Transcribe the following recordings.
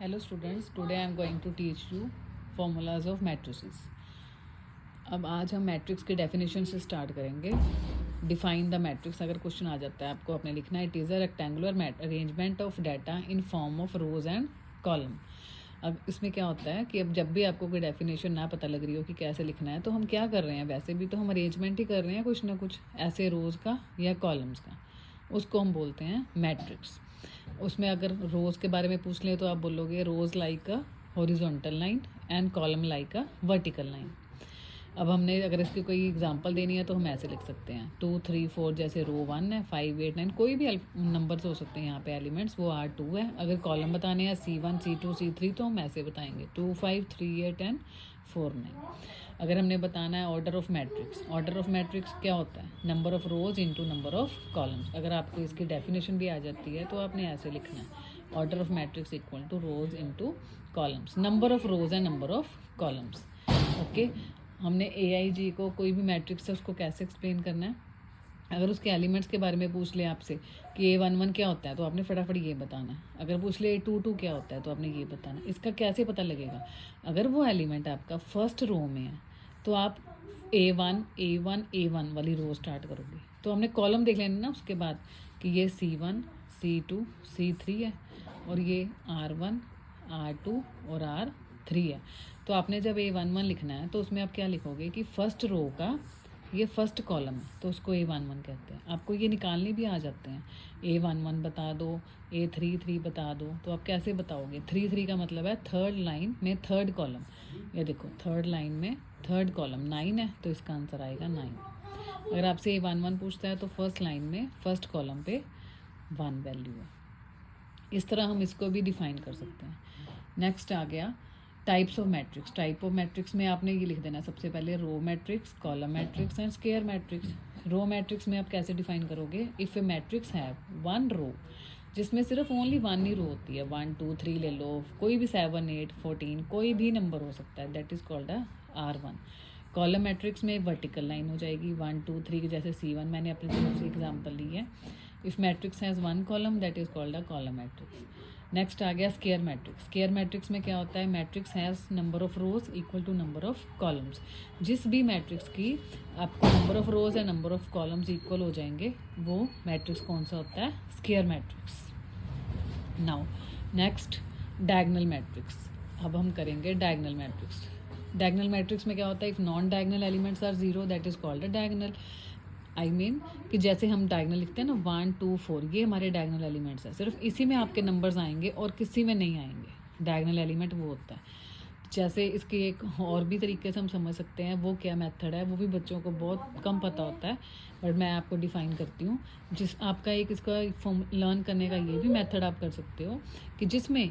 Hello students, today I am going to teach you formulas of matrices. अब आज हम matrix के definition से स्टार्ट करेंगे. Define the matrix. अगर क्वेश्चन आ जाता है आपको आपने लिखना है it is a rectangular arrangement of data in form of rows and column. अब इसमें क्या होता है कि अब जब भी आपको कोई डेफिनेशन ना पता लग रही हो कि कैसे लिखना है तो हम क्या कर रहे हैं, वैसे भी तो हम अरेंजमेंट ही कर रहे हैं कुछ ना कुछ ऐसे रोज़ का या कॉलम्स का, उसको हम बोलते हैं मैट्रिक्स. उसमें अगर रोज़ के बारे में पूछ लें तो आप बोलोगे rows like a horizontal line and column like a vertical line. अब हमने अगर इसकी कोई एग्जांपल देनी है तो हम ऐसे लिख सकते हैं 2 3 4 जैसे रो 1 है, 5 8 9 कोई भी नंबर्स हो सकते हैं यहाँ पे एलिमेंट्स, वो R2 है. अगर कॉलम बताने हैं C1 C2 C3 तो हम ऐसे बताएंगे 2 5 3 8 एंड 4 9. अगर हमने बताना है order of matrix, order of matrix क्या होता है, number of rose into number of columns. अगर आपको इसकी डेफिनेशन भी आ जाती है तो आपने ऐसे लिखना है order of matrix equal to rows into columns, number of rows and number of columns. Okay, हमने AIG को कोई भी मैट्रिक्स है उसको कैसे एक्सप्लेन करना है. अगर उसके एलिमेंट्स के बारे में पूछ ले आपसे कि A11 क्या होता है तो आपने फटाफट ये बताना है. अगर पूछ ले A22 क्या होता है तो आपने ये बताना है. इसका कैसे पता लगेगा, अगर वो एलिमेंट आपका फर्स्ट रो में है तो आप A1 वाली रो स्टार्ट करोगे. तो हमने कॉलम देख लेना ना उसके बाद कि ये C1 C2 C3 है और ये R1 R2 और R3 है. तो आपने जब A11 लिखना है तो उसमें आप क्या लिखोगे कि फर्स्ट रो का ये फर्स्ट कॉलम है तो उसको A11 कहते हैं. आपको ये निकालने भी आ जाते हैं, A11 बता दो, A33 बता दो. तो आप कैसे बताओगे, 3 का मतलब है थर्ड लाइन में थर्ड कॉलम. ये देखो थर्ड लाइन में थर्ड कॉलम 9 है तो इसका आंसर आएगा 9. अगर आपसे A11 पूछता है तो फर्स्ट लाइन में फर्स्ट कॉलम पे 1 वैल्यू है. इस तरह हम इसको भी डिफाइन कर सकते हैं. नेक्स्ट आ गया types of matrix. Type of matrix में आपने ये लिख देना सबसे पहले row matrix, column matrix and square matrix. Row matrix में आप कैसे डिफाइन करोगे, if a matrix have one row, जिसमें सिर्फ ओनली वन ही रो होती है, 1 2 3 ले लो, कोई भी 7 8 14 कोई भी नंबर हो सकता है, that is called a R1. Column matrix में वर्टिकल लाइन हो जाएगी 1 2 3 जैसे C1 मैंने अपनी तरफ से एग्जाम्पल ली है. If matrix has one column that is called a column matrix. Next आ गया स्क्वायर मैट्रिक्स. स्क्वायर मैट्रिक्स में क्या होता है, matrix has number of rows equal to number of columns. जिस भी मैट्रिक्स की आपको नंबर ऑफ रोज या नंबर ऑफ कॉलम्स इक्वल हो जाएंगे वो मैट्रिक्स कौन सा होता है, square matrix. Now next diagonal matrix. अब हम करेंगे डायगोनल मैट्रिक्स. डायगोनल मैट्रिक्स में क्या होता है, if non diagonal elements are zero that is called a diagonal. I mean कि जैसे हम डायगोनल लिखते हैं ना 1 2 4, ये हमारे डायगोनल एलिमेंट्स हैं, सिर्फ इसी में आपके नंबर्स आएंगे और किसी में नहीं आएंगे. डायगोनल एलिमेंट वो होता है. जैसे इसके एक और भी तरीके से हम समझ सकते हैं, वो क्या मेथड है वो भी बच्चों को बहुत कम पता होता है बट मैं आपको डिफ़ाइन करती हूँ. जिस आपका एक इसका फॉर्म लर्न करने का ये भी मेथड आप कर सकते हो कि जिसमें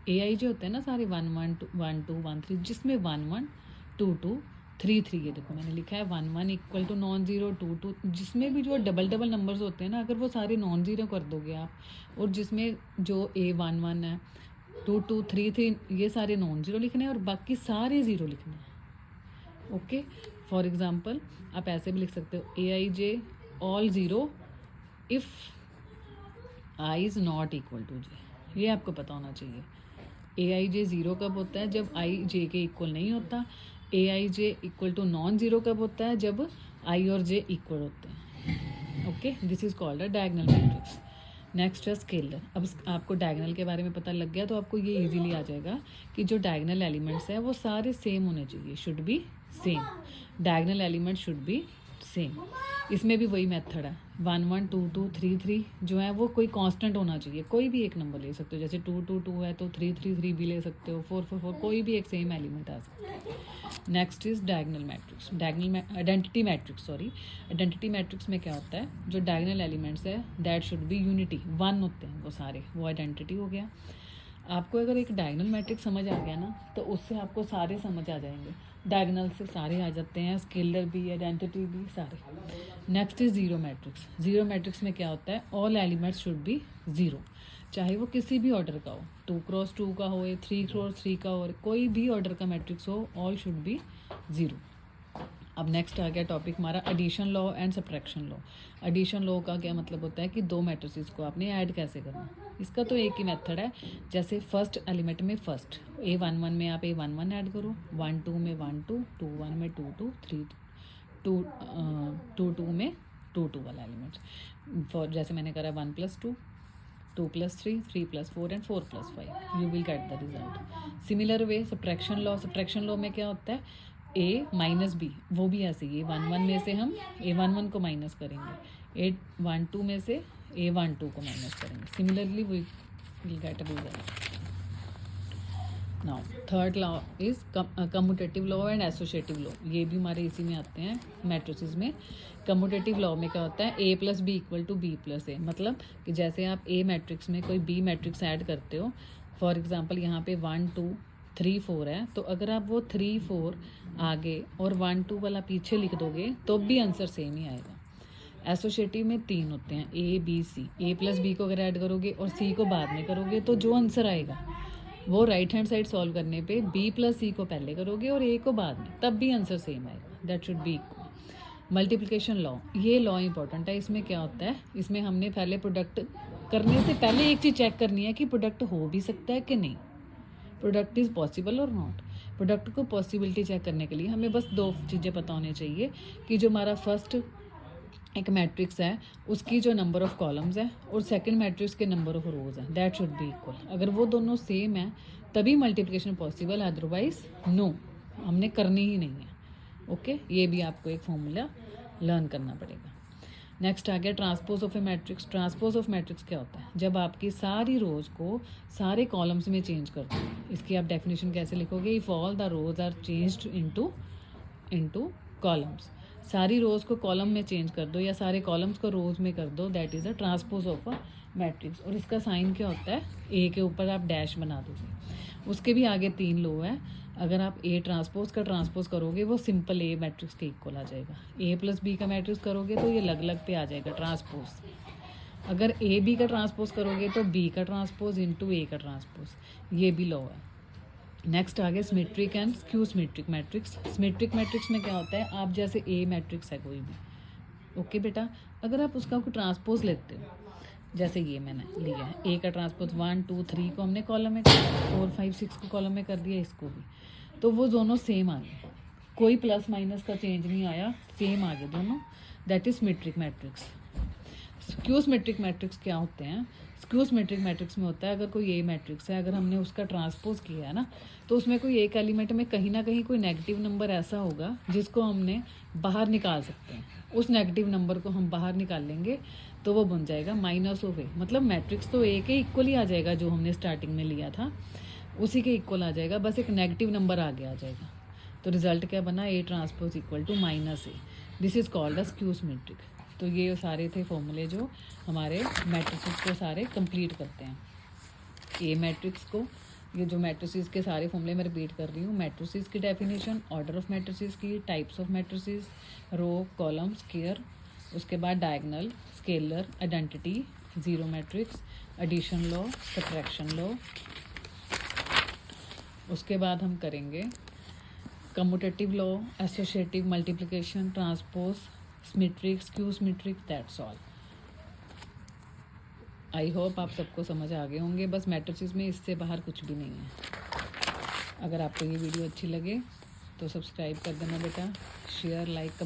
AIJ होते हैं ना सारे 1 1 2 1 2 1 3, जिसमें 1 1 2 2 3 3, ये देखो मैंने लिखा है 1 1 इक्वल टू नॉन ज़ीरो 2 2, जिसमें भी जो डबल नंबर्स होते हैं ना अगर वो सारे नॉन ज़ीरो कर दोगे आप, और जिसमें जो A11 है 2 2 3 3 ये सारे नॉन ज़ीरो लिखने हैं और बाकी सारे ज़ीरो लिखने हैं. ओके, फॉर एग्जांपल आप ऐसे भी लिख सकते हो AIJ all zero if I is not equal to J. ये आपको पता होना चाहिए. AIJ ज़ीरो कब होता है, जब I J के इक्वल नहीं होता. AIJ equal to non zero कब होता है, जब I और J इक्वल होते हैं. Okay, this is called a diagonal matrix. Next है स्केलर. अब आपको डायगोनल के बारे में पता लग गया तो आपको ये इजीली आ जाएगा कि जो डायगोनल एलिमेंट्स हैं वो सारे सेम होने चाहिए, should be same. Diagonal element should be same. इसमें भी वही मेथड है 1 1 2 2 3 3 जो है वो कोई कांस्टेंट होना चाहिए. कोई भी एक नंबर ले सकते हो, जैसे 2 2 2 है तो 3 3 3 भी ले सकते हो, 4 4 4 कोई भी एक सेम एलिमेंट आ सकता है. Next is diagonal matrix. Identity matrix, sorry. Identity matrix में क्या होता है, जो डायगोनल एलिमेंट्स है that should be unity, one होते हैं वो सारे, वो आइडेंटिटी हो गया. आपको अगर एक डायगोनल मैट्रिक्स समझ आ गया ना तो उससे आपको सारे समझ आ जाएंगे. डायगोनल से सारे आ जाते हैं, स्केलर भी, आइडेंटिटी भी, सारे. Next is zero matrix. Zero matrix में क्या होता है, all elements should be zero, चाहे वो किसी भी ऑर्डर का हो, 2 क्रॉस 2 का हो या 3 क्रॉस 3 का हो, कोई भी ऑर्डर का मैट्रिक्स हो, ऑल शुड बी जीरो. अब नेक्स्ट आ गया टॉपिक हमारा addition law and subtraction law. Addition law का क्या मतलब होता है कि दो मैट्रिसेस को आपने ऐड कैसे करना। इसका तो एक ही मेथड है, जैसे फर्स्ट एलिमेंट में फर्स्ट A11 में आप A11 ऐड करो, 1 2 में 1 2, 2 1 में 2 2, 3 2 2 2 में 2 2 वाला एलिमेंट। फॉर जैसे मैंने करा 1 + 2, 2 + 3, 3 + 4 and 4 + 5, you will get the result. Similar way subtraction law में क्या होता है, A - B, वो भी ऐसे ही A11 में से हम A11 को माइनस करेंगे, A12 में से A12 को माइनस करेंगे। Similarly we will get a result. Now third law is commutative law and associative law. ये भी हमारे इसी में आते हैं मैट्रिसेस में। कम्यूटेटिव लॉ में क्या होता है, A + B = B + A, मतलब कि जैसे आप A मैट्रिक्स में कोई B मैट्रिक्स ऐड करते हो, फॉर एग्जांपल यहाँ पे 1 2 3 4 है, तो अगर आप वो 3 4 आगे और 1 2 वाला पीछे लिख दोगे तो भी आंसर सेम ही आएगा। एसोसिएटिव में 3 होते हैं, A B C। A + B को अगर ऐड करोगे और C को बाद में करोगे तो जो आंसर आएगा वो राइट हैंड साइड सॉल्व करने पे B + C को पहले करोगे और A को बाद में, तब भी आंसर सेम आएगा। That should be equal. Multiplication law, ये लॉ इंपॉर्टेंट है। इसमें क्या होता है, इसमें हमने पहले प्रोडक्ट करने से पहले एक चीज़ चेक करनी है कि प्रोडक्ट हो भी सकता है कि नहीं, प्रोडक्ट इज़ पॉसिबल और नॉट। प्रोडक्ट को पॉसिबिलिटी चेक करने के लिए हमें बस दो चीज़ें पता होनी चाहिए कि जो हमारा फर्स्ट एक मैट्रिक्स है उसकी जो नंबर ऑफ कॉलम्स है और सेकंड मैट्रिक्स के नंबर ऑफ रोज है, दैट शुड बी इक्वल। अगर वो दोनों सेम है तभी मल्टीप्लिकेशन पॉसिबल, अदरवाइज नो, हमने करनी ही नहीं है। ओके, ये भी आपको एक फॉर्मूला लर्न करना पड़ेगा। नेक्स्ट आ गया transpose of A matrix. Transpose of matrix क्या होता है, जब आपकी सारी रोज को सारे कॉलम्स में चेंज कर दो। इसकी आप डेफिनेशन कैसे लिखोगे, if all the rows are changed into columns. सारी रोज को कॉलम में चेंज कर दो या सारे कॉलम्स को रोज में कर दो, that is a transpose of a matrix. और इसका साइन क्या होता है, ए के ऊपर आप डैश बना दोगे। उसके भी आगे 3 लो है, अगर आप A ट्रांसपोज का ट्रांसपोज करोगे वो सिंपल A मैट्रिक्स के इक्वल आ जाएगा। A + B का मैट्रिक्स करोगे तो ये अलग अलग पे आ जाएगा ट्रांसपोज। अगर A B का ट्रांसपोज करोगे तो B का ट्रांसपोज इनटू A का ट्रांसपोज, ये भी लॉ है। नेक्स्ट आ गया symmetric and skew symmetric matrix. Symmetric matrix में क्या होता है, आप जैसे A मैट्रिक्स है कोई भी, ओके बेटा, अगर आप उसका कोई ट्रांसपोज लेते हो, जैसे ये मैंने लिया है A का ट्रांसपोज 1 2 3 को हमने कॉलम में कर दिया, 4 5 6 को कॉलम में कर दिया, इसको भी, तो वो दोनों सेम आ गए, कोई प्लस माइनस का चेंज नहीं आया, सेम आ गए दोनों, that is symmetric matrix. Skew symmetric matrix क्या होते हैं, स्क्यू सिमेट्रिक मैट्रिक्स में होता है अगर कोई ए मैट्रिक्स है, अगर हमने उसका ट्रांसपोज किया है ना, तो उसमें कोई एक एलिमेंट में कहीं ना कहीं कोई नेगेटिव नंबर ऐसा होगा जिसको हमने बाहर निकाल सकते हैं। उस नेगेटिव नंबर को हम बाहर निकाल लेंगे तो वो बन जाएगा माइनस ऑफ ए, मतलब मैट्रिक्स तो ए के इक्वल ही आ जाएगा, जो हमने स्टार्टिंग में लिया था उसी के इक्वल आ जाएगा, बस एक नेगेटिव नंबर आगे आ जाएगा। तो रिजल्ट क्या बना, A transpose equal to -A। This is called a skew symmetric. तो ये सारे थे फॉर्मूले जो हमारे मैट्रिसेस को सारे कंप्लीट करते हैं। ए मैट्रिक्स को, ये जो मैट्रिसेस के सारे फॉर्मूले मैं रिपीट कर रही हूँ, मैट्रिसेस की डेफिनेशन, ऑर्डर ऑफ मैट्रिसेस की, types of matrices, row column square, उसके बाद diagonal, scalar, identity, zero matrix, addition law, subtraction law. उसके बाद हम करेंगे commutative law, associative, multiplication, transpose, symmetric, skew symmetric, that's all. I hope आप सबको समझ आ गए होंगे, बस मैट्रिसेस में इससे बाहर कुछ भी नहीं है। अगर आपको ये वीडियो अच्छी लगे तो सब्सक्राइब कर देना बेटा, शेयर, लाइक,